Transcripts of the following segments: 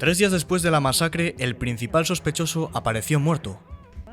3 días después de la masacre, el principal sospechoso apareció muerto,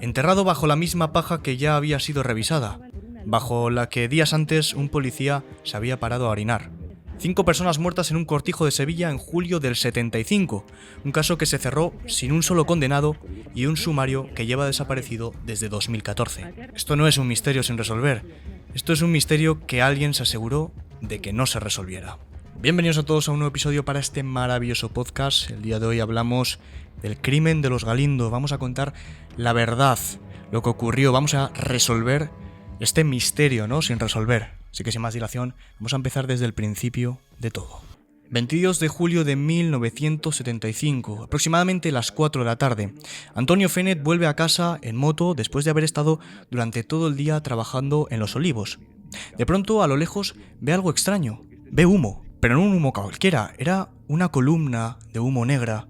enterrado bajo la misma paja que ya había sido revisada, bajo la que días antes un policía se había parado a orinar. 5 personas muertas en un cortijo de Sevilla en julio del 75, un caso que se cerró sin un solo condenado y un sumario que lleva desaparecido desde 2014. Esto no es un misterio sin resolver, esto es un misterio que alguien se aseguró de que no se resolviera. Bienvenidos a todos a un nuevo episodio para este maravilloso podcast. El día de hoy hablamos del crimen de los Galindo, vamos a contar la verdad, lo que ocurrió, vamos a resolver este misterio, ¿no? Sin resolver. Así que sin más dilación, vamos a empezar desde el principio de todo. 22 de julio de 1975, aproximadamente las 4 de la tarde, Antonio Fenet vuelve a casa en moto después de haber estado durante todo el día trabajando en Los Olivos. De pronto, a lo lejos, ve algo extraño, ve humo, pero no un humo cualquiera, era una columna de humo negra,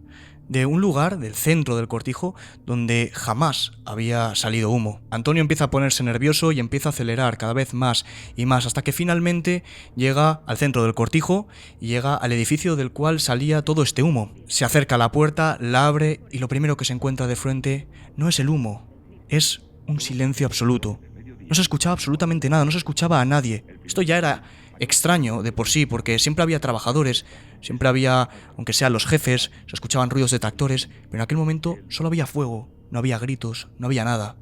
de un lugar del centro del cortijo donde jamás había salido humo. Antonio empieza a ponerse nervioso y empieza a acelerar cada vez más y más hasta que finalmente llega al centro del cortijo y llega al edificio del cual salía todo este humo. Se acerca a la puerta, la abre y lo primero que se encuentra de frente no es el humo, es un silencio absoluto. No se escuchaba absolutamente nada, no se escuchaba a nadie. Esto ya era extraño de por sí, porque siempre había trabajadores, siempre había, aunque sean los jefes, se escuchaban ruidos de tractores, pero en aquel momento solo había fuego, no había gritos, no había nada.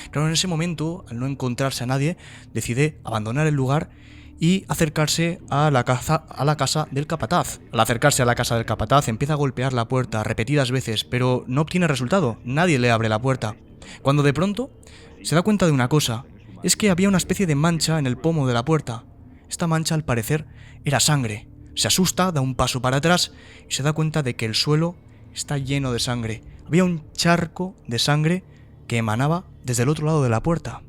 Claro, en ese momento, al no encontrarse a nadie, decide abandonar el lugar y acercarse a la casa del capataz. Al acercarse a la casa del capataz, empieza a golpear la puerta repetidas veces, pero no obtiene resultado, nadie le abre la puerta. Cuando de pronto se da cuenta de una cosa, es que había una especie de mancha en el pomo de la puerta. Esta mancha, al parecer, era sangre. Se asusta, da un paso para atrás y se da cuenta de que el suelo está lleno de sangre. Había un charco de sangre que emanaba desde el otro lado de la puerta.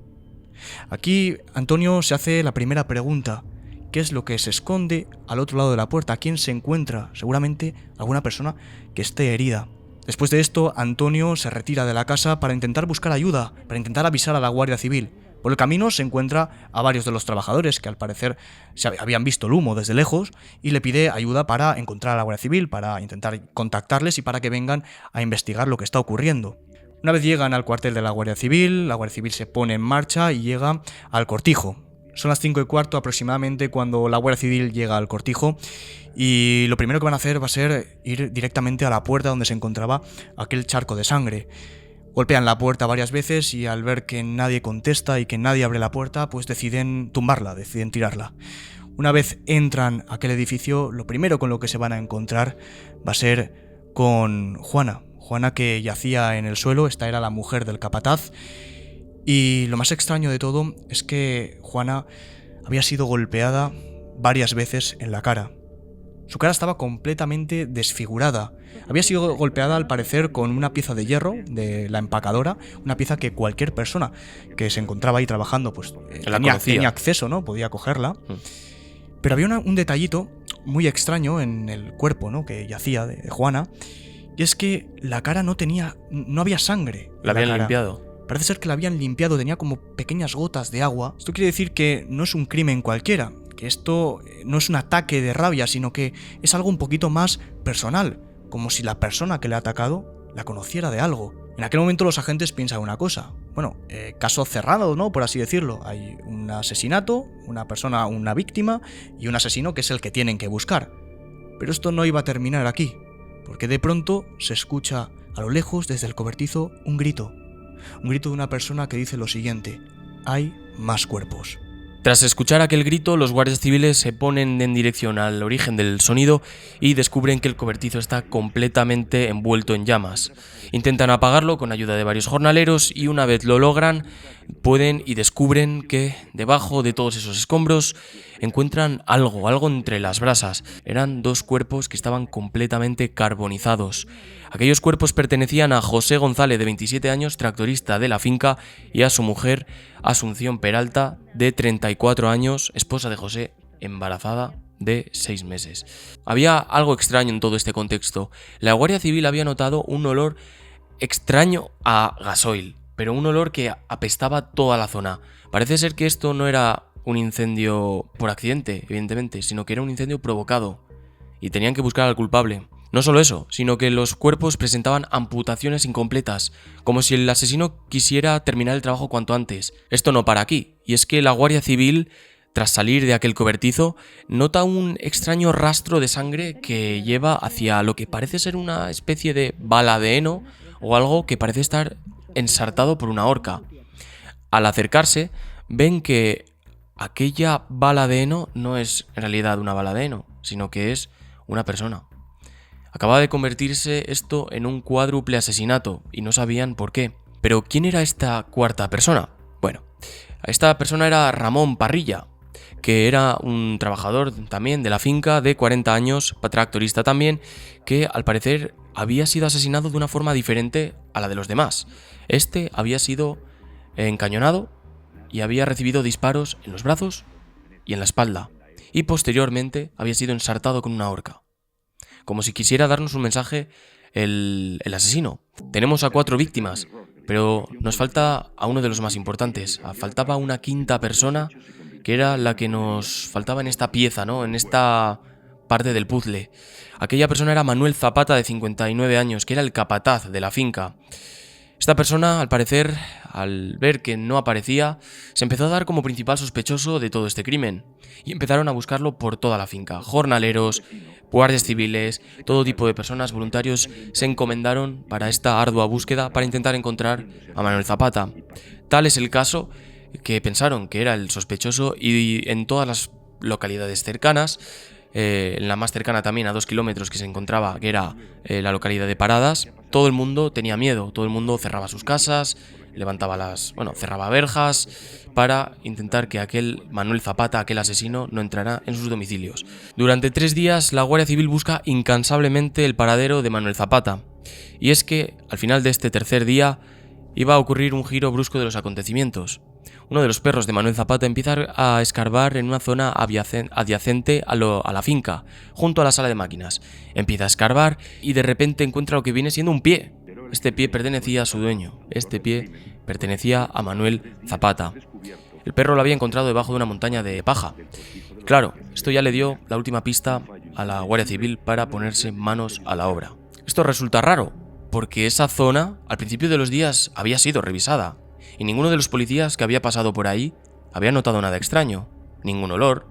Aquí Antonio se hace la primera pregunta. ¿Qué es lo que se esconde al otro lado de la puerta? ¿Quién se encuentra? Seguramente alguna persona que esté herida. Después de esto, Antonio se retira de la casa para intentar buscar ayuda, para intentar avisar a la Guardia Civil. Por el camino se encuentra a varios de los trabajadores que al parecer se habían visto el humo desde lejos y le pide ayuda para encontrar a la Guardia Civil, para intentar contactarles y para que vengan a investigar lo que está ocurriendo. Una vez llegan al cuartel de la Guardia Civil se pone en marcha y llega al cortijo. Son las 5:15 aproximadamente cuando la Guardia Civil llega al cortijo y lo primero que van a hacer va a ser ir directamente a la puerta donde se encontraba aquel charco de sangre. Golpean la puerta varias veces y al ver que nadie contesta y que nadie abre la puerta, pues deciden tumbarla, deciden tirarla. Una vez entran a aquel edificio, lo primero con lo que se van a encontrar va a ser con Juana. Juana, que yacía en el suelo, esta era la mujer del capataz. Y lo más extraño de todo es que Juana había sido golpeada varias veces en la cara. Su cara estaba completamente desfigurada. Había sido golpeada al parecer con una pieza de hierro de la empacadora, una pieza que cualquier persona que se encontraba ahí trabajando pues tenía acceso, ¿no? Podía cogerla. Pero había un detallito muy extraño en el cuerpo, ¿no? Que yacía de Juana, y es que la cara no había sangre. La habían limpiado. Parece ser que la habían limpiado, tenía como pequeñas gotas de agua. Esto quiere decir que no es un crimen cualquiera, que esto no es un ataque de rabia, sino que es algo un poquito más personal, como si la persona que le ha atacado la conociera de algo. En aquel momento los agentes piensan una cosa, caso cerrado, ¿no? Por así decirlo. Hay un asesinato, una víctima y un asesino que es el que tienen que buscar. Pero esto no iba a terminar aquí, porque de pronto se escucha a lo lejos, desde el cobertizo, un grito de una persona que dice lo siguiente: hay más cuerpos. Tras escuchar aquel grito, los guardias civiles se ponen en dirección al origen del sonido y descubren que el cobertizo está completamente envuelto en llamas. Intentan apagarlo con ayuda de varios jornaleros y una vez lo logran, pueden y descubren que debajo de todos esos escombros encuentran algo entre las brasas. Eran 2 cuerpos que estaban completamente carbonizados. Aquellos cuerpos pertenecían a José González, de 27 años, tractorista de la finca, y a su mujer, Asunción Peralta, de 34 años, esposa de José, embarazada de 6 meses. Había algo extraño en todo este contexto. La Guardia Civil había notado un olor extraño a gasoil, pero un olor que apestaba toda la zona. Parece ser que esto no era un incendio por accidente, evidentemente, sino que era un incendio provocado y tenían que buscar al culpable. No solo eso, sino que los cuerpos presentaban amputaciones incompletas, como si el asesino quisiera terminar el trabajo cuanto antes. Esto no para aquí, y es que la Guardia Civil, tras salir de aquel cobertizo, nota un extraño rastro de sangre que lleva hacia lo que parece ser una especie de bala de heno o algo que parece estar ensartado por una horca. Al acercarse, ven que aquella bala de heno no es en realidad una bala de heno, sino que es una persona. Acababa de convertirse esto en un cuádruple asesinato y no sabían por qué. Pero ¿quién era esta cuarta persona? Bueno, esta persona era Ramón Parrilla, que era un trabajador también de la finca de 40 años, tractorista también, que al parecer había sido asesinado de una forma diferente a la de los demás. Este había sido encañonado y había recibido disparos en los brazos y en la espalda, y posteriormente había sido ensartado con una horca. Como si quisiera darnos un mensaje el asesino. Tenemos a 4 víctimas, pero nos falta a uno de los más importantes. Faltaba una quinta persona, que era la que nos faltaba en esta pieza, ¿no? En esta parte del puzzle. Aquella persona era Manuel Zapata, de 59 años, que era el capataz de la finca. Esta persona, al parecer, al ver que no aparecía, se empezó a dar como principal sospechoso de todo este crimen, y empezaron a buscarlo por toda la finca. Jornaleros, guardias civiles, todo tipo de personas, voluntarios, se encomendaron para esta ardua búsqueda para intentar encontrar a Manuel Zapata. Tal es el caso que pensaron que era el sospechoso, y en todas las localidades cercanas, en la más cercana también a 2 kilómetros que se encontraba, que era la localidad de Paradas, todo el mundo tenía miedo, todo el mundo cerraba sus casas, cerraba verjas para intentar que aquel Manuel Zapata, aquel asesino, no entrara en sus domicilios. Durante 3 días la Guardia Civil busca incansablemente el paradero de Manuel Zapata, y es que al final de este tercer día iba a ocurrir un giro brusco de los acontecimientos. Uno de los perros de Manuel Zapata empieza a escarbar en una zona adyacente a la finca, junto a la sala de máquinas. Empieza a escarbar y de repente encuentra lo que viene siendo un pie. Este pie pertenecía a su dueño. Este pie pertenecía a Manuel Zapata. El perro lo había encontrado debajo de una montaña de paja. Claro, esto ya le dio la última pista a la Guardia Civil para ponerse manos a la obra. Esto resulta raro, porque esa zona, al principio de los días, había sido revisada. Y ninguno de los policías que había pasado por ahí había notado nada extraño. Ningún olor,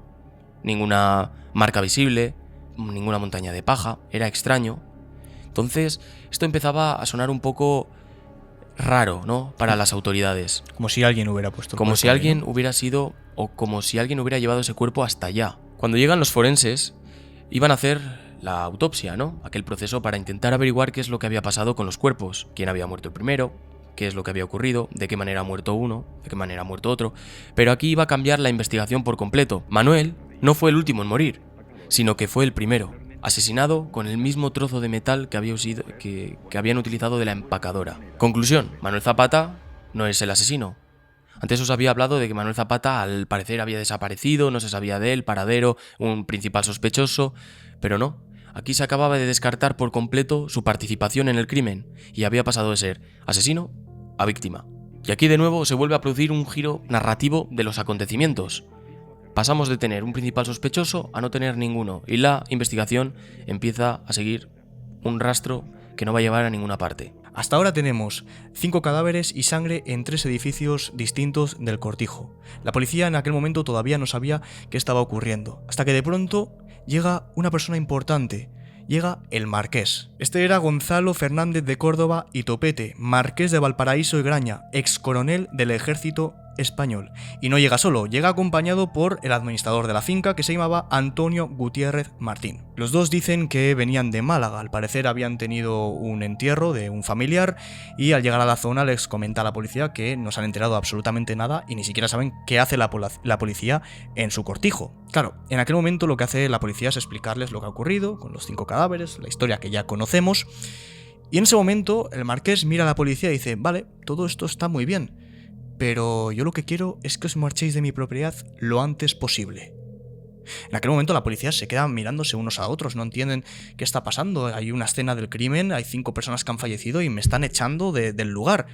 ninguna marca visible, ninguna montaña de paja. Era extraño. Entonces, esto empezaba a sonar un poco raro, ¿no? Para las autoridades. Como si alguien hubiera puesto el Como cuerpo si ahí, alguien ¿no? hubiera sido, o como si alguien hubiera llevado ese cuerpo hasta allá. Cuando llegan los forenses, iban a hacer la autopsia, ¿no? Aquel proceso para intentar averiguar qué es lo que había pasado con los cuerpos. Quién había muerto el primero, qué es lo que había ocurrido, de qué manera ha muerto uno, de qué manera ha muerto otro. Pero aquí iba a cambiar la investigación por completo. Manuel no fue el último en morir, sino que fue el primero, asesinado con el mismo trozo de metal que habían utilizado de la empacadora. Conclusión, Manuel Zapata no es el asesino. Antes os había hablado de que Manuel Zapata al parecer había desaparecido, no se sabía de él, paradero, un principal sospechoso, pero no. Aquí se acababa de descartar por completo su participación en el crimen y había pasado de ser asesino a víctima. Y aquí de nuevo se vuelve a producir un giro narrativo de los acontecimientos. Pasamos de tener un principal sospechoso a no tener ninguno, y la investigación empieza a seguir un rastro que no va a llevar a ninguna parte. Hasta ahora tenemos 5 cadáveres y sangre en 3 edificios distintos del cortijo. La policía en aquel momento todavía no sabía qué estaba ocurriendo, hasta que de pronto llega una persona importante. Llega el marqués. Este era Gonzalo Fernández de Córdoba y Topete, marqués de Valparaíso y Graña, ex coronel del ejército español. Y no llega solo, llega acompañado por el administrador de la finca, que se llamaba Antonio Gutiérrez Martín. Los dos dicen que venían de Málaga, al parecer habían tenido un entierro de un familiar, y al llegar a la zona les comenta a la policía que no se han enterado absolutamente nada y ni siquiera saben qué hace la policía en su cortijo. Claro, en aquel momento lo que hace la policía es explicarles lo que ha ocurrido con los 5 cadáveres, la historia que ya conocemos, y en ese momento el marqués mira a la policía y dice: vale, todo esto está muy bien, pero yo lo que quiero es que os marchéis de mi propiedad lo antes posible. En aquel momento la policía se queda mirándose unos a otros, no entienden qué está pasando. Hay una escena del crimen, hay 5 personas que han fallecido y me están echando del lugar.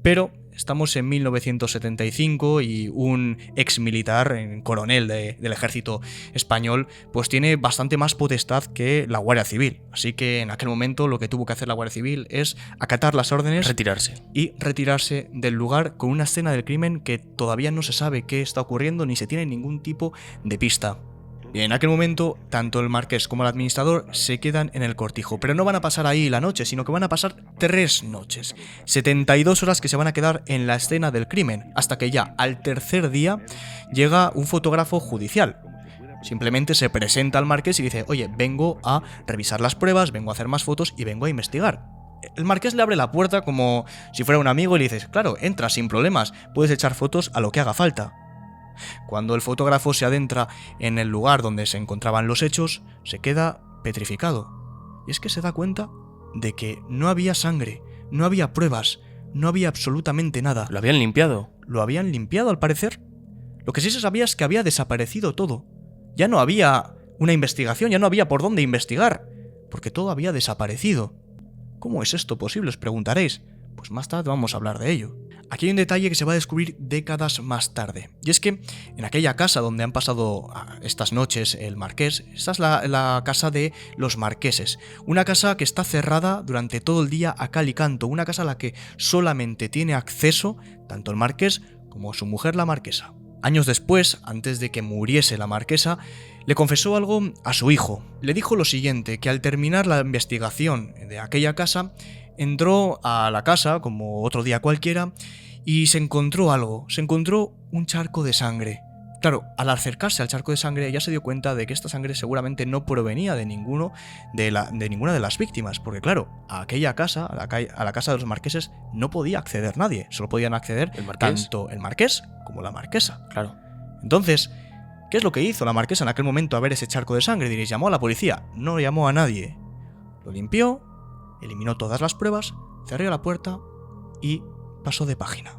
Pero estamos en 1975 y un ex militar, un coronel del ejército español, pues tiene bastante más potestad que la Guardia Civil. Así que en aquel momento lo que tuvo que hacer la Guardia Civil es acatar las órdenes, retirarse del lugar con una escena del crimen que todavía no se sabe qué está ocurriendo ni se tiene ningún tipo de pista. Y en aquel momento, tanto el marqués como el administrador se quedan en el cortijo, pero no van a pasar ahí la noche, sino que van a pasar 3 noches, 72 horas que se van a quedar en la escena del crimen, hasta que ya al tercer día llega un fotógrafo judicial. Simplemente se presenta al marqués y dice: oye, vengo a revisar las pruebas, vengo a hacer más fotos y vengo a investigar. El marqués le abre la puerta como si fuera un amigo y le dice: claro, entra sin problemas, puedes echar fotos a lo que haga falta. Cuando el fotógrafo se adentra en el lugar donde se encontraban los hechos, se queda petrificado. Y es que se da cuenta de que no había sangre, no había pruebas, no había absolutamente nada. ¿Lo habían limpiado? Lo habían limpiado, al parecer. Lo que sí se sabía es que había desaparecido todo. Ya no había una investigación, ya no había por dónde investigar, porque todo había desaparecido. ¿Cómo es esto posible?, os preguntaréis. Pues más tarde vamos a hablar de ello. Aquí hay un detalle que se va a descubrir décadas más tarde, y es que en aquella casa donde han pasado estas noches el marqués, esta es la casa de los marqueses, una casa que está cerrada durante todo el día a cal y canto, una casa a la que solamente tiene acceso tanto el marqués como su mujer la marquesa. Años después, antes de que muriese la marquesa, le confesó algo a su hijo. Le dijo lo siguiente, que al terminar la investigación de aquella casa, entró a la casa, como otro día cualquiera, y se encontró algo. Se encontró un charco de sangre. Claro, al acercarse al charco de sangre ya se dio cuenta de que esta sangre seguramente no provenía de ninguna de las víctimas, porque claro, a aquella casa, a la casa de los marqueses, no podía acceder nadie. Solo podían acceder tanto el marqués como la marquesa. Claro. Entonces, ¿qué es lo que hizo la marquesa en aquel momento a ver ese charco de sangre? Diréis, ¿llamó a la policía? No llamó a nadie. Lo limpió, eliminó todas las pruebas, cerró la puerta y pasó de página.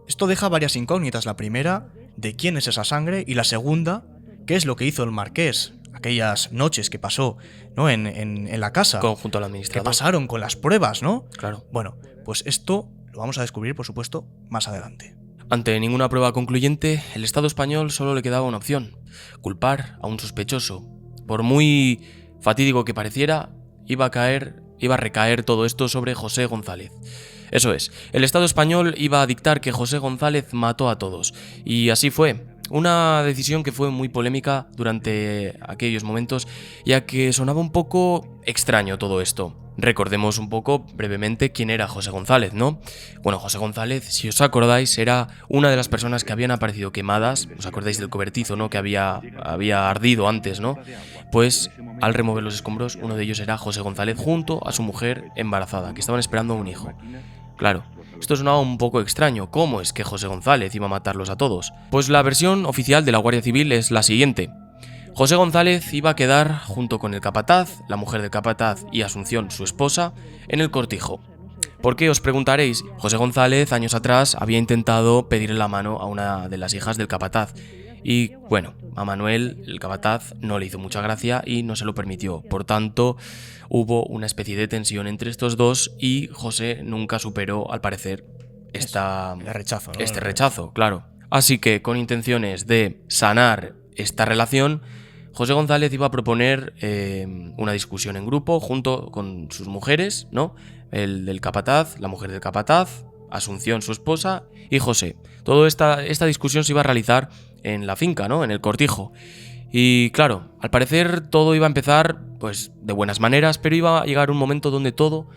Esto deja varias incógnitas. La primera, de quién es esa sangre, y la segunda, qué es lo que hizo el marqués aquellas noches que pasó, ¿no?, en la casa. Junto al administrador. ¿Qué pasaron con las pruebas, no? Claro. Bueno, pues esto lo vamos a descubrir, por supuesto, más adelante. Ante ninguna prueba concluyente, el Estado español solo le quedaba una opción: culpar a un sospechoso. Por muy fatídico que pareciera, iba a recaer todo esto sobre José González. Eso es, el Estado español iba a dictar que José González mató a todos, y así fue. Una decisión que fue muy polémica durante aquellos momentos, ya que sonaba un poco extraño todo esto. Recordemos un poco brevemente quién era José González, ¿no? Bueno, José González, si os acordáis, era una de las personas que habían aparecido quemadas. ¿Os acordáis del cobertizo, no?, que había ardido antes, ¿no? Pues al remover los escombros, uno de ellos era José González junto a su mujer embarazada, que estaban esperando un hijo. Claro, esto sonaba un poco extraño. ¿Cómo es que José González iba a matarlos a todos? Pues la versión oficial de la Guardia Civil es la siguiente. José González iba a quedar junto con el capataz, la mujer del capataz y Asunción, su esposa, en el cortijo. ¿Por qué?, os preguntaréis. José González, años atrás, había intentado pedirle la mano a una de las hijas del capataz. Y bueno, a Manuel, el capataz, no le hizo mucha gracia y no se lo permitió. Por tanto, hubo una especie de tensión entre estos dos y José nunca superó, al parecer, este rechazo, claro. Así que, con intenciones de sanar esta relación, José González iba a proponer una discusión en grupo junto con sus mujeres, ¿no? El del capataz, la mujer del capataz, Asunción, su esposa, y José. Toda esta discusión se iba a realizar en la finca, ¿no?, en el cortijo. Y claro, al parecer todo iba a empezar pues de buenas maneras, pero iba a llegar un momento donde todo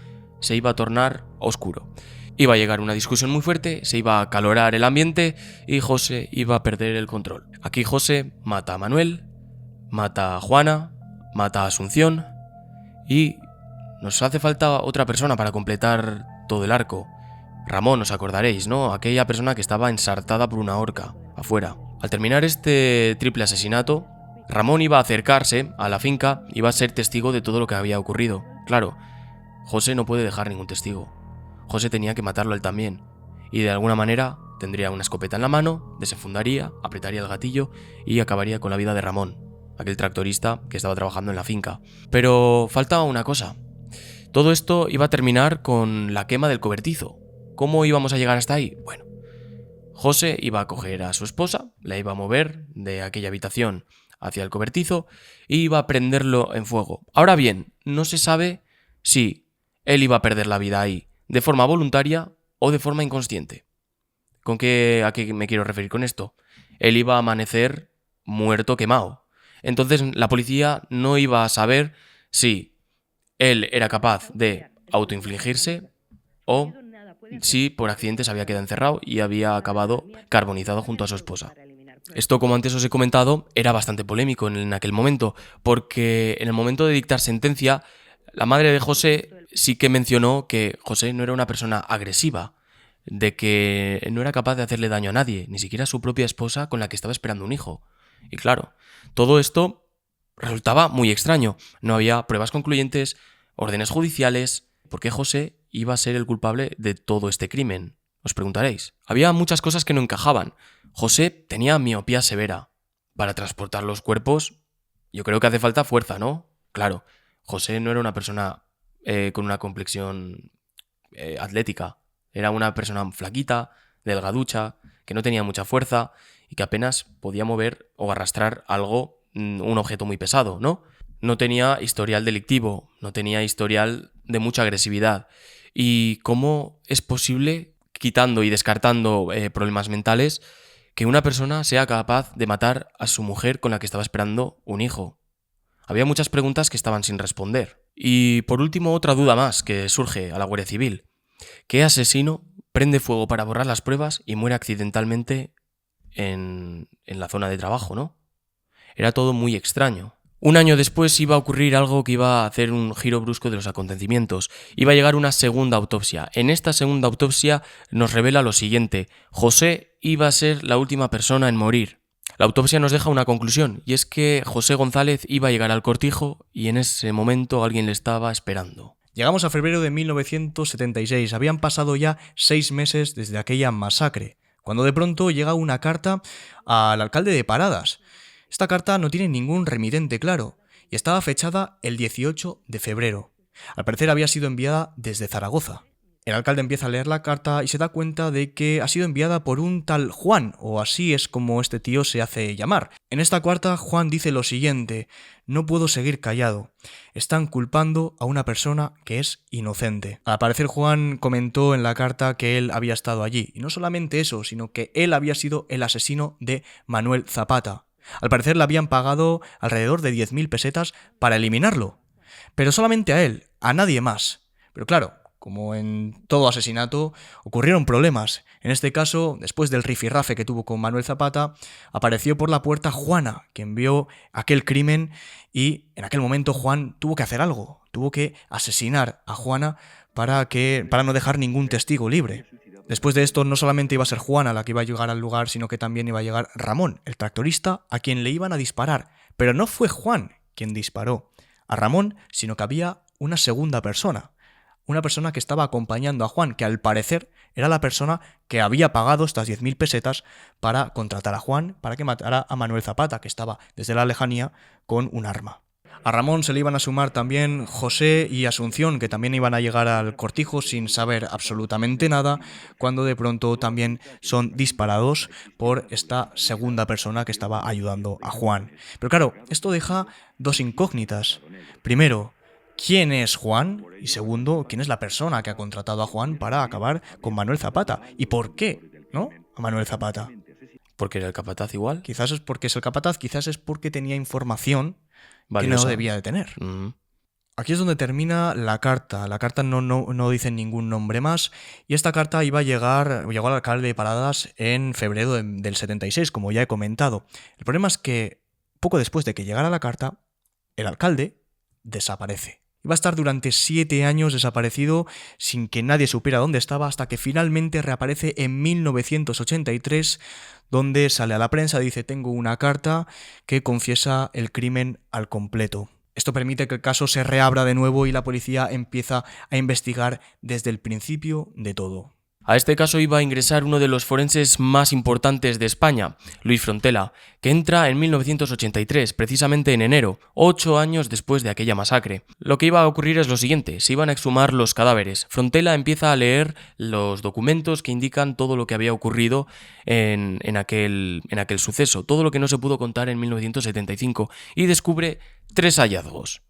se iba a tornar oscuro. Iba a llegar una discusión muy fuerte, se iba a acalorar el ambiente y José iba a perder el control. Aquí José mata a Manuel, mata a Juana, mata a Asunción y nos hace falta otra persona para completar todo el arco. Ramón, os acordaréis, ¿no? Aquella persona que estaba ensartada por una horca afuera. Al terminar este triple asesinato, Ramón iba a acercarse a la finca y iba a ser testigo de todo lo que había ocurrido. Claro, José no puede dejar ningún testigo. José tenía que matarlo él también. Y de alguna manera tendría una escopeta en la mano, desenfundaría, apretaría el gatillo y acabaría con la vida de Ramón, aquel tractorista que estaba trabajando en la finca. Pero faltaba una cosa. Todo esto iba a terminar con la quema del cobertizo, ¿Cómo íbamos a llegar hasta ahí? Bueno, José iba a coger a su esposa, la iba a mover de aquella habitación hacia el cobertizo y iba a prenderlo en fuego. Ahora bien, no se sabe si él iba a perder la vida ahí de forma voluntaria o de forma inconsciente. ¿A qué me quiero referir con esto? Él iba a amanecer muerto, quemado. Entonces la policía no iba a saber si él era capaz de autoinfligirse o si por accidente se había quedado encerrado y había acabado carbonizado junto a su esposa. Esto, como antes os he comentado, era bastante polémico en aquel momento, porque en el momento de dictar sentencia, la madre de José sí que mencionó que José no era una persona agresiva, de que no era capaz de hacerle daño a nadie, ni siquiera a su propia esposa con la que estaba esperando un hijo. Y claro, todo esto resultaba muy extraño. No había pruebas concluyentes, órdenes judiciales. ¿Por qué José iba a ser el culpable de todo este crimen? Os preguntaréis. Había muchas cosas que no encajaban. José tenía miopía severa. Para transportar los cuerpos, yo creo que hace falta fuerza, ¿no? Claro, José no era una persona con una complexión atlética. Era una persona flaquita, delgaducha, que no tenía mucha fuerza y que apenas podía mover o arrastrar algo, un objeto muy pesado, ¿no? No tenía historial delictivo, no tenía historial de mucha agresividad. ¿Y cómo es posible, quitando y descartando problemas mentales, que una persona sea capaz de matar a su mujer con la que estaba esperando un hijo? Había muchas preguntas que estaban sin responder. Y por último, otra duda más que surge a la Guardia Civil. ¿Qué asesino prende fuego para borrar las pruebas y muere accidentalmente en la zona de trabajo, ¿no? Era todo muy extraño. Un año después iba a ocurrir algo que iba a hacer un giro brusco de los acontecimientos. Iba a llegar una segunda autopsia. En esta segunda autopsia nos revela lo siguiente. José iba a ser la última persona en morir. La autopsia nos deja una conclusión, y es que José González iba a llegar al cortijo y en ese momento alguien le estaba esperando. Llegamos a febrero de 1976. Habían pasado ya 6 meses desde aquella masacre, cuando de pronto llega una carta al alcalde de Paradas. Esta carta no tiene ningún remitente claro y estaba fechada el 18 de febrero. Al parecer había sido enviada desde Zaragoza. El alcalde empieza a leer la carta y se da cuenta de que ha sido enviada por un tal Juan, o así es como este tío se hace llamar. En esta carta, Juan dice lo siguiente: no puedo seguir callado. Están culpando a una persona que es inocente. Al parecer, Juan comentó en la carta que él había estado allí. Y no solamente eso, sino que él había sido el asesino de Manuel Zapata. Al parecer le habían pagado alrededor de 10.000 pesetas para eliminarlo. Pero solamente a él, a nadie más. Pero claro, como en todo asesinato, ocurrieron problemas. En este caso, después del rifirrafe que tuvo con Manuel Zapata, apareció por la puerta Juana, quien vio aquel crimen, y en aquel momento Juan tuvo que hacer algo. Tuvo que asesinar a Juana para no dejar ningún testigo libre. Después de esto, no solamente iba a ser Juana la que iba a llegar al lugar, sino que también iba a llegar Ramón, el tractorista, a quien le iban a disparar. Pero no fue Juan quien disparó a Ramón, sino que había una segunda persona. Una persona que estaba acompañando a Juan, que al parecer era la persona que había pagado estas 10.000 pesetas para contratar a Juan, para que matara a Manuel Zapata, que estaba desde la lejanía con un arma. A Ramón se le iban a sumar también José y Asunción, que también iban a llegar al cortijo sin saber absolutamente nada, cuando de pronto también son disparados por esta segunda persona que estaba ayudando a Juan. Pero claro, esto deja dos incógnitas. Primero, ¿quién es Juan? Y segundo, ¿quién es la persona que ha contratado a Juan para acabar con Manuel Zapata? ¿Y por qué, no? A Manuel Zapata. ¿Porque era el capataz igual? Quizás es porque es el capataz, quizás es porque tenía información Valiosa. que no debía de tener. Aquí es donde termina la carta. La carta no dice ningún nombre más. Y esta carta llegó al alcalde de Paradas en febrero del 76, como ya he comentado. El problema es que poco después de que llegara la carta, el alcalde desaparece. Iba a estar durante 7 años desaparecido sin que nadie supiera dónde estaba, hasta que finalmente reaparece en 1983, donde sale a la prensa y dice: tengo una carta que confiesa el crimen al completo. Esto permite que el caso se reabra de nuevo y la policía empieza a investigar desde el principio de todo. A este caso iba a ingresar uno de los forenses más importantes de España, Luis Frontela, que entra en 1983, precisamente en enero, 8 años después de aquella masacre. Lo que iba a ocurrir es lo siguiente: se iban a exhumar los cadáveres. Frontela empieza a leer los documentos que indican todo lo que había ocurrido en aquel suceso, todo lo que no se pudo contar en 1975, y descubre 3 hallazgos.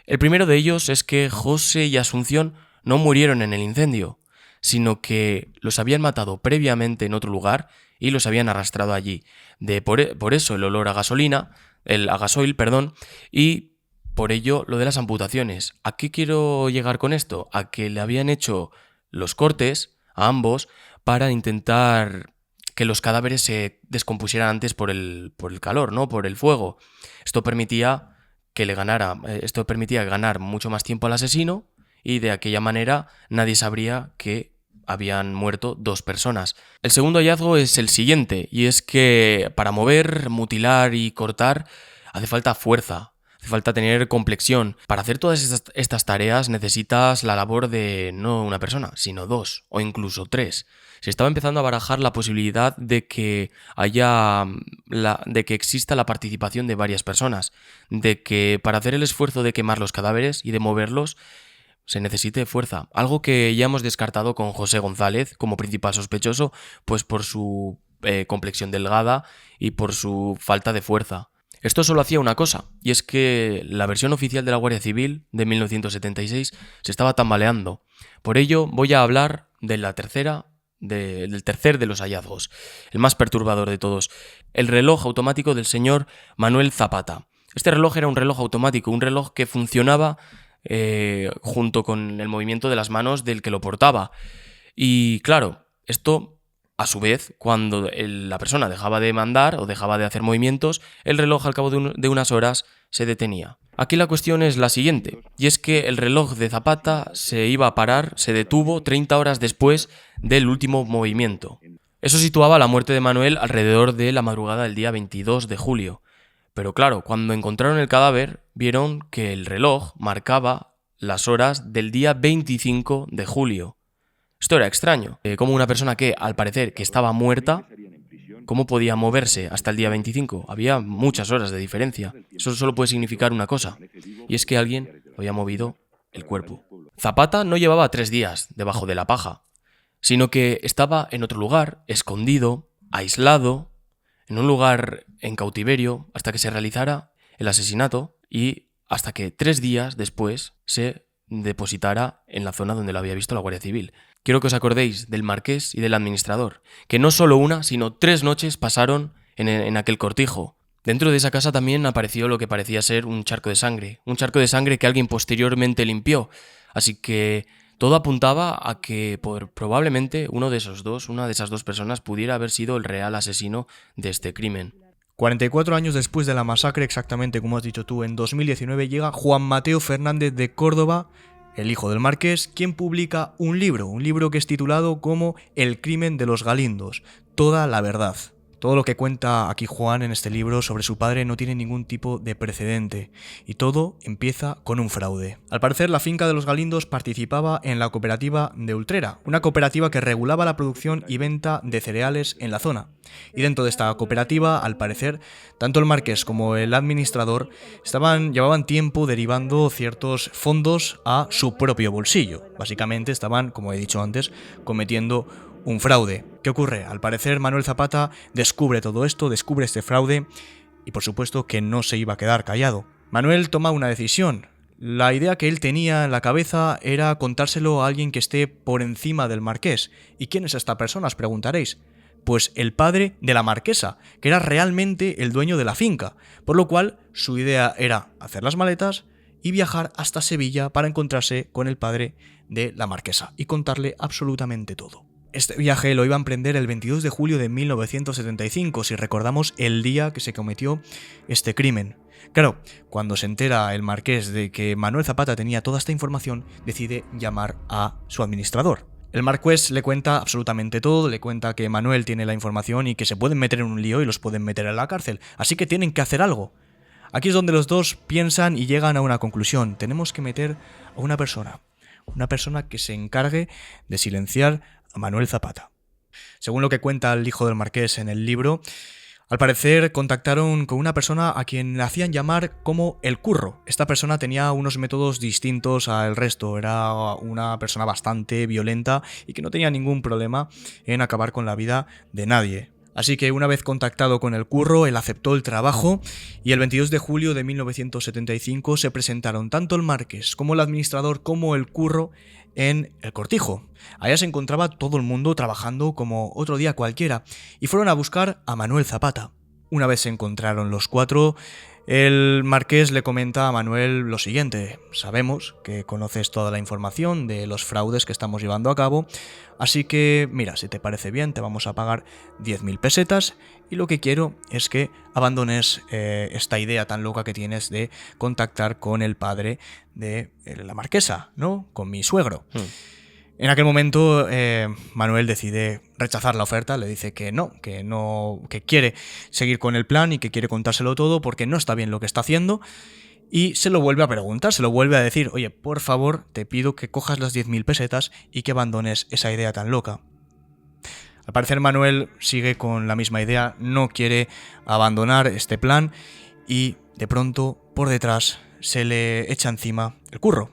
El primero de ellos es que José y Asunción no murieron en el incendio, sino que los habían matado previamente en otro lugar y los habían arrastrado allí. Por eso el olor a gasoil, y por ello lo de las amputaciones. ¿A qué quiero llegar con esto? A que le habían hecho los cortes a ambos para intentar que los cadáveres se descompusieran antes por el calor, ¿no? Por el fuego. Esto permitía ganar mucho más tiempo al asesino, y de aquella manera nadie sabría que habían muerto 2 personas. El segundo hallazgo es el siguiente, y es que para mover, mutilar y cortar hace falta fuerza, hace falta tener complexión. Para hacer todas estas tareas necesitas la labor de no una persona, sino 2 o incluso 3. Se estaba empezando a barajar la posibilidad de que exista la participación de varias personas, de que para hacer el esfuerzo de quemar los cadáveres y de moverlos se necesite fuerza, algo que ya hemos descartado con José González como principal sospechoso, pues por su complexión delgada y por su falta de fuerza. Esto solo hacía una cosa, y es que la versión oficial de la Guardia Civil de 1976 se estaba tambaleando. Por ello voy a hablar del tercer de los hallazgos, el más perturbador de todos: el reloj automático del señor Manuel Zapata. Este reloj era un reloj automático, un reloj que funcionaba junto con el movimiento de las manos del que lo portaba. Y claro, esto a su vez, cuando la persona dejaba de mandar o dejaba de hacer movimientos, el reloj al cabo de unas horas se detenía. Aquí la cuestión es la siguiente, y es que el reloj de Zapata se detuvo 30 horas después del último movimiento. Eso situaba la muerte de Manuel alrededor de la madrugada del día 22 de julio. Pero claro, cuando encontraron el cadáver, vieron que el reloj marcaba las horas del día 25 de julio. Esto era extraño. Como una persona que, al parecer, que estaba muerta, ¿cómo podía moverse hasta el día 25? Había muchas horas de diferencia. Eso solo puede significar una cosa, y es que alguien había movido el cuerpo. Zapata no llevaba 3 días debajo de la paja, sino que estaba en otro lugar, escondido, aislado, en un lugar en cautiverio, hasta que se realizara el asesinato y hasta que 3 días después se depositara en la zona donde lo había visto la Guardia Civil. Quiero que os acordéis del marqués y del administrador, que no solo una, sino 3 noches pasaron en aquel cortijo. Dentro de esa casa también apareció lo que parecía ser un charco de sangre que alguien posteriormente limpió, así que todo apuntaba a que probablemente una de esas 2 personas pudiera haber sido el real asesino de este crimen. 44 años después de la masacre, exactamente como has dicho tú, en 2019 llega Juan Mateo Fernández de Córdoba, el hijo del marqués, quien publica un libro que es titulado como El crimen de los Galindos, toda la verdad. Todo lo que cuenta aquí Juan en este libro sobre su padre no tiene ningún tipo de precedente, y todo empieza con un fraude. Al parecer, la finca de los Galindos participaba en la cooperativa de Ultrera, una cooperativa que regulaba la producción y venta de cereales en la zona. Y dentro de esta cooperativa, al parecer, tanto el marqués como el administrador llevaban tiempo derivando ciertos fondos a su propio bolsillo. Básicamente estaban, como he dicho antes, cometiendo un fraude. ¿Qué ocurre? Al parecer, Manuel Zapata descubre todo esto, descubre este fraude y por supuesto que no se iba a quedar callado. Manuel toma una decisión. La idea que él tenía en la cabeza era contárselo a alguien que esté por encima del marqués. ¿Y quién es esta persona? Os preguntaréis. Pues el padre de la marquesa, que era realmente el dueño de la finca, por lo cual su idea era hacer las maletas y viajar hasta Sevilla para encontrarse con el padre de la marquesa y contarle absolutamente todo. Este viaje lo iba a emprender el 22 de julio de 1975, si recordamos el día que se cometió este crimen. Claro, cuando se entera el marqués de que Manuel Zapata tenía toda esta información, decide llamar a su administrador. El marqués le cuenta absolutamente todo, le cuenta que Manuel tiene la información y que se pueden meter en un lío y los pueden meter en la cárcel, así que tienen que hacer algo. Aquí es donde los dos piensan y llegan a una conclusión: tenemos que meter a una persona que se encargue de silenciar a Manuel Zapata. Según lo que cuenta el hijo del marqués en el libro, al parecer contactaron con una persona a quien le hacían llamar como el Curro. Esta persona tenía unos métodos distintos al resto, era una persona bastante violenta y que no tenía ningún problema en acabar con la vida de nadie. Así que una vez contactado con el Curro, él aceptó el trabajo y el 22 de julio de 1975 se presentaron tanto el marqués como el administrador como el Curro en El Cortijo. Allá se encontraba todo el mundo trabajando como otro día cualquiera y fueron a buscar a Manuel Zapata. Una vez se encontraron los cuatro, el marqués le comenta a Manuel lo siguiente: sabemos que conoces toda la información de los fraudes que estamos llevando a cabo, así que mira, si te parece bien te vamos a pagar 10.000 pesetas y lo que quiero es que abandones esta idea tan loca que tienes de contactar con el padre de la marquesa, ¿no? Con mi suegro. En aquel momento Manuel decide rechazar la oferta, le dice que no, que quiere seguir con el plan y que quiere contárselo todo porque no está bien lo que está haciendo, y se lo vuelve a preguntar, se lo vuelve a decir: oye, por favor, te pido que cojas las 10.000 pesetas y que abandones esa idea tan loca. Al parecer Manuel sigue con la misma idea, no quiere abandonar este plan y de pronto por detrás se le echa encima el Curro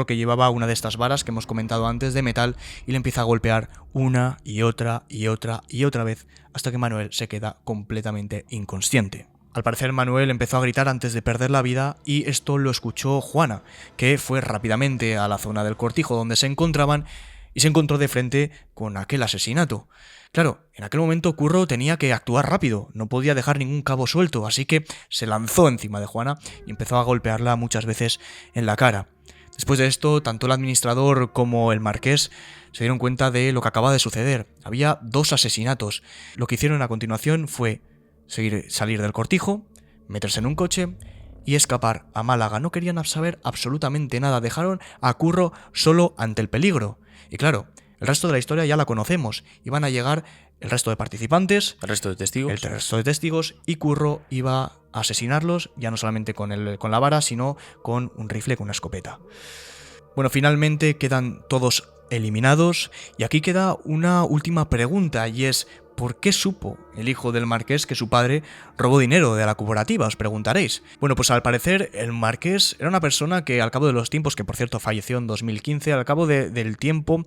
que llevaba una de estas varas que hemos comentado antes de metal y le empieza a golpear una y otra y otra y otra vez hasta que Manuel se queda completamente inconsciente. Al parecer Manuel empezó a gritar antes de perder la vida y esto lo escuchó Juana, que fue rápidamente a la zona del cortijo donde se encontraban y se encontró de frente con aquel asesinato. Claro, en aquel momento Curro tenía que actuar rápido, no podía dejar ningún cabo suelto, así que se lanzó encima de Juana y empezó a golpearla muchas veces en la cara. Después de esto, tanto el administrador como el marqués se dieron cuenta de lo que acababa de suceder. Había 2 asesinatos. Lo que hicieron a continuación fue salir del cortijo, meterse en un coche y escapar a Málaga. No querían saber absolutamente nada. Dejaron a Curro solo ante el peligro. Y claro, el resto de la historia ya la conocemos. Iban a llegar el resto de participantes, El resto de testigos. Y Curro iba a asesinarlos, ya no solamente con la vara, sino con un rifle, con una escopeta. Bueno, finalmente quedan todos eliminados y aquí queda una última pregunta y es: ¿por qué supo el hijo del marqués que su padre robó dinero de la cooperativa? Os preguntaréis. Bueno, pues al parecer el marqués era una persona que al cabo de los tiempos, que por cierto falleció en 2015, al cabo del tiempo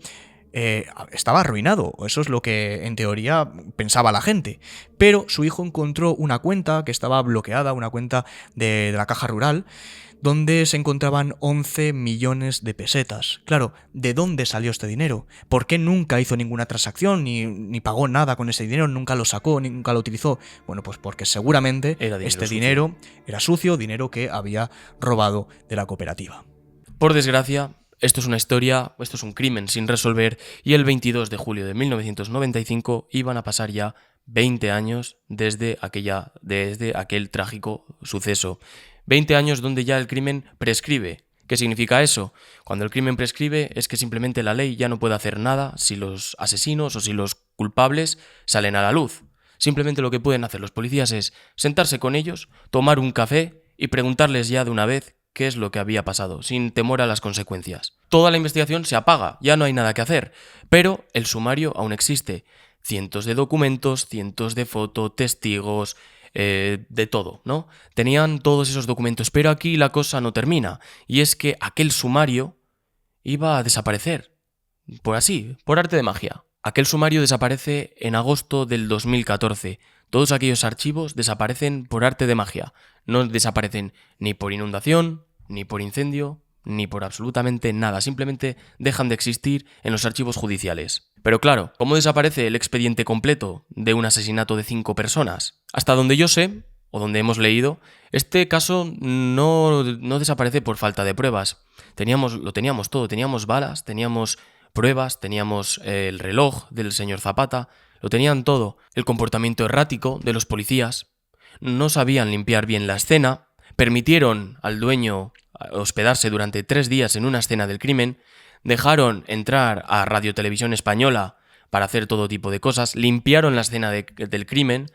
estaba arruinado, eso es lo que en teoría pensaba la gente, pero su hijo encontró una cuenta que estaba bloqueada, una cuenta de la Caja Rural, donde se encontraban 11 millones de pesetas. Claro, ¿de dónde salió este dinero? ¿Por qué nunca hizo ninguna transacción, ni pagó nada con ese dinero, nunca lo sacó, nunca lo utilizó? Bueno, pues porque seguramente dinero era sucio, dinero que había robado de la cooperativa. Por desgracia, esto es una historia, esto es un crimen sin resolver, y el 22 de julio de 1995 iban a pasar ya 20 años desde aquel trágico suceso. 20 años donde ya el crimen prescribe. ¿Qué significa eso? Cuando el crimen prescribe es que simplemente la ley ya no puede hacer nada si los asesinos o si los culpables salen a la luz. Simplemente lo que pueden hacer los policías es sentarse con ellos, tomar un café y preguntarles ya de una vez qué es lo que había pasado, sin temor a las consecuencias. Toda la investigación se apaga, ya no hay nada que hacer, pero el sumario aún existe. Cientos de documentos, cientos de fotos, testigos, de todo, ¿no? Tenían todos esos documentos, pero aquí la cosa no termina, y es que aquel sumario iba a desaparecer, por arte de magia. Aquel sumario desaparece en agosto del 2014. Todos aquellos archivos desaparecen por arte de magia. No desaparecen ni por inundación, ni por incendio, ni por absolutamente nada. Simplemente dejan de existir en los archivos judiciales. Pero claro, ¿cómo desaparece el expediente completo de un asesinato de 5 personas? Hasta donde yo sé, o donde hemos leído, este caso no desaparece por falta de pruebas. Lo teníamos todo, teníamos balas, teníamos pruebas, teníamos el reloj del señor Zapata, lo tenían todo. El comportamiento errático de los policías, no sabían limpiar bien la escena, permitieron al dueño hospedarse durante 3 días en una escena del crimen, dejaron entrar a Radio Televisión Española para hacer todo tipo de cosas, limpiaron la escena del crimen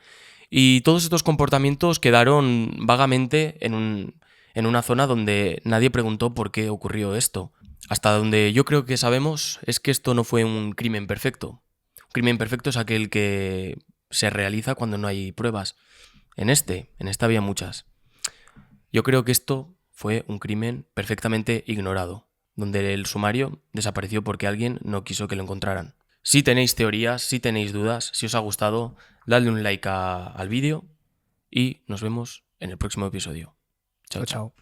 y todos estos comportamientos quedaron vagamente en una zona donde nadie preguntó por qué ocurrió esto. Hasta donde yo creo que sabemos es que esto no fue un crimen perfecto. Un crimen perfecto es aquel que se realiza cuando no hay pruebas. En esta había muchas. Yo creo que esto fue un crimen perfectamente ignorado, donde el sumario desapareció porque alguien no quiso que lo encontraran. Si tenéis teorías, si tenéis dudas, si os ha gustado, dadle un like al vídeo y nos vemos en el próximo episodio. Chao, chao.